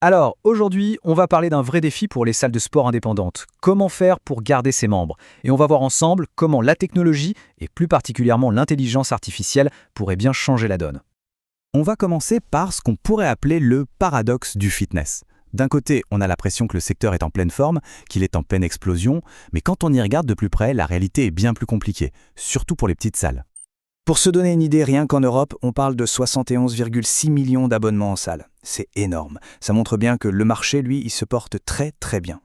Alors, aujourd'hui, on va parler d'un vrai défi pour les salles de sport indépendantes. Comment faire pour garder ses membres? Et on va voir ensemble comment la technologie, et plus particulièrement l'intelligence artificielle, pourrait bien changer la donne. On va commencer par ce qu'on pourrait appeler le paradoxe du fitness. D'un côté, on a l'impression que le secteur est en pleine forme, qu'il est en pleine explosion, mais quand on y regarde de plus près, la réalité est bien plus compliquée, surtout pour les petites salles. Pour se donner une idée, rien qu'en Europe, on parle de 71,6 millions d'abonnements en salle. C'est énorme. Ça montre bien que le marché, lui, il se porte très très bien.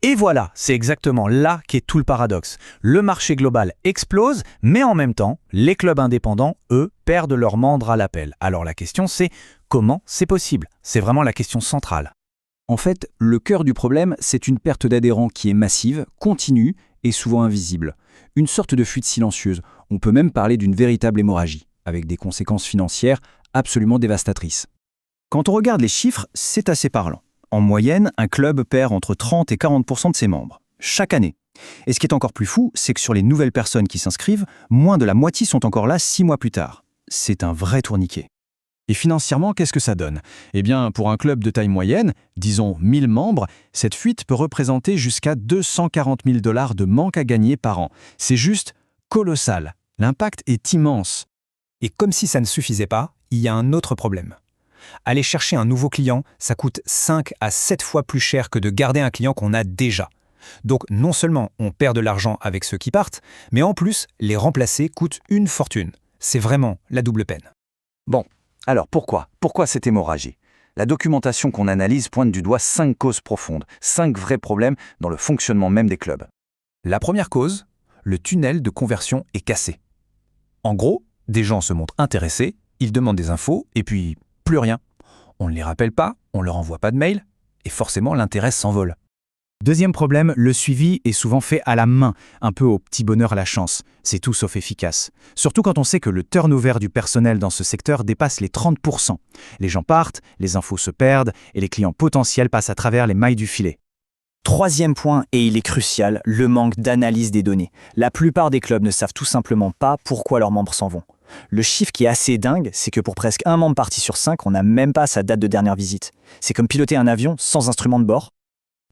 Et voilà, c'est exactement là qu'est tout le paradoxe. Le marché global explose, mais en même temps, les clubs indépendants, eux, perdent leurs membres à l'appel. Alors la question c'est, comment c'est possible? C'est vraiment la question centrale. En fait, le cœur du problème, c'est une perte d'adhérents qui est massive, continue et souvent invisible. Une sorte de fuite silencieuse. On peut même parler d'une véritable hémorragie, avec des conséquences financières absolument dévastatrices. Quand on regarde les chiffres, c'est assez parlant. En moyenne, un club perd entre 30 et 40% de ses membres, chaque année. Et ce qui est encore plus fou, c'est que sur les nouvelles personnes qui s'inscrivent, moins de la moitié sont encore là 6 mois plus tard. C'est un vrai tourniquet. Et financièrement, qu'est-ce que ça donne? Eh bien, pour un club de taille moyenne, disons 1000 membres, cette fuite peut représenter jusqu'à 240 000 $ de manque à gagner par an. C'est juste colossal. L'impact est immense. Et comme si ça ne suffisait pas, il y a un autre problème. Aller chercher un nouveau client, ça coûte 5 à 7 fois plus cher que de garder un client qu'on a déjà. Donc non seulement on perd de l'argent avec ceux qui partent, mais en plus, les remplacer coûte une fortune. C'est vraiment la double peine. Bon, alors pourquoi? Pourquoi cette hémorragie? La documentation qu'on analyse pointe du doigt 5 causes profondes, 5 vrais problèmes dans le fonctionnement même des clubs. La première cause, le tunnel de conversion est cassé. En gros, des gens se montrent intéressés, ils demandent des infos, et puis plus rien. On ne les rappelle pas, on leur envoie pas de mail, et forcément l'intérêt s'envole. Deuxième problème, le suivi est souvent fait à la main, un peu au petit bonheur à la chance. C'est tout sauf efficace. Surtout quand on sait que le turnover du personnel dans ce secteur dépasse les 30%. Les gens partent, les infos se perdent, et les clients potentiels passent à travers les mailles du filet. Troisième point, et il est crucial, le manque d'analyse des données. La plupart des clubs ne savent tout simplement pas pourquoi leurs membres s'en vont. Le chiffre qui est assez dingue, c'est que pour presque un membre parti sur 5, on n'a même pas sa date de dernière visite. C'est comme piloter un avion sans instrument de bord.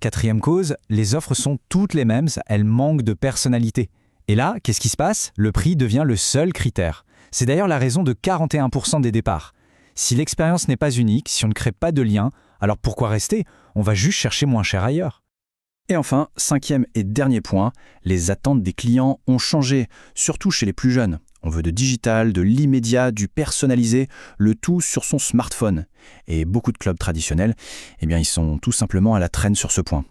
Quatrième cause, les offres sont toutes les mêmes, elles manquent de personnalité. Et là, qu'est-ce qui se passe? Le prix devient le seul critère. C'est d'ailleurs la raison de 41% des départs. Si l'expérience n'est pas unique, si on ne crée pas de lien, alors pourquoi rester? On va juste chercher moins cher ailleurs. Et enfin, cinquième et dernier point, les attentes des clients ont changé, surtout chez les plus jeunes. On veut de digital, de l'immédiat, du personnalisé, le tout sur son smartphone. Et beaucoup de clubs traditionnels, eh bien, ils sont tout simplement à la traîne sur ce point.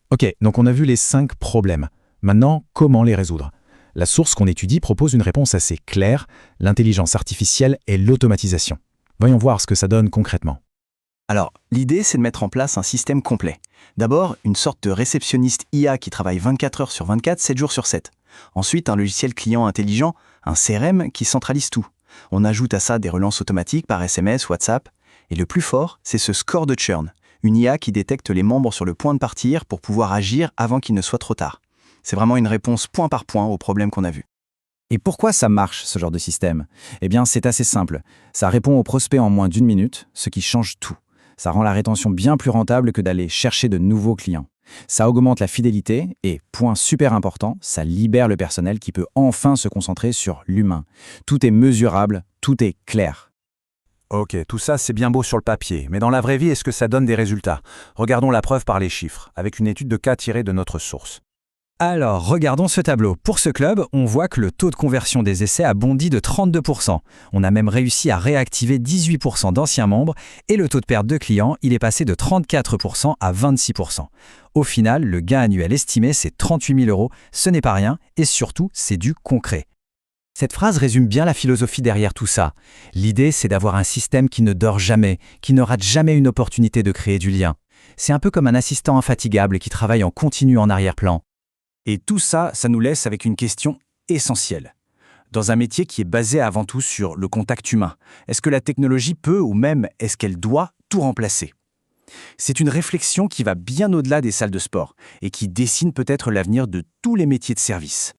Ok, donc on a vu les 5 problèmes. Maintenant, comment les résoudre? La source qu'on étudie propose une réponse assez claire, l'intelligence artificielle et l'automatisation. Voyons voir ce que ça donne concrètement. Alors, l'idée, c'est de mettre en place un système complet. D'abord, une sorte de réceptionniste IA qui travaille 24 heures sur 24, 7 jours sur 7. Ensuite, un logiciel client intelligent, un CRM qui centralise tout. On ajoute à ça des relances automatiques par SMS, WhatsApp. Et le plus fort, c'est ce score de churn, une IA qui détecte les membres sur le point de partir pour pouvoir agir avant qu'il ne soit trop tard. C'est vraiment une réponse point par point aux problèmes qu'on a vus. Et pourquoi ça marche, ce genre de système? Eh bien, c'est assez simple. Ça répond aux prospects en moins d'1 minute, ce qui change tout. Ça rend la rétention bien plus rentable que d'aller chercher de nouveaux clients. Ça augmente la fidélité et, point super important, ça libère le personnel qui peut enfin se concentrer sur l'humain. Tout est mesurable, tout est clair. Ok, tout ça c'est bien beau sur le papier, mais dans la vraie vie, est-ce que ça donne des résultats? Regardons la preuve par les chiffres, avec une étude de cas tirée de notre source. Alors, regardons ce tableau. Pour ce club, on voit que le taux de conversion des essais a bondi de 32%. On a même réussi à réactiver 18% d'anciens membres et le taux de perte de clients, il est passé de 34% à 26%. Au final, le gain annuel estimé, c'est 38 000 €. Ce n'est pas rien et surtout, c'est du concret. Cette phrase résume bien la philosophie derrière tout ça. L'idée, c'est d'avoir un système qui ne dort jamais, qui ne rate jamais une opportunité de créer du lien. C'est un peu comme un assistant infatigable qui travaille en continu en arrière-plan. Et tout ça, ça nous laisse avec une question essentielle. Dans un métier qui est basé avant tout sur le contact humain, est-ce que la technologie peut ou même est-ce qu'elle doit tout remplacer? C'est une réflexion qui va bien au-delà des salles de sport et qui dessine peut-être l'avenir de tous les métiers de service.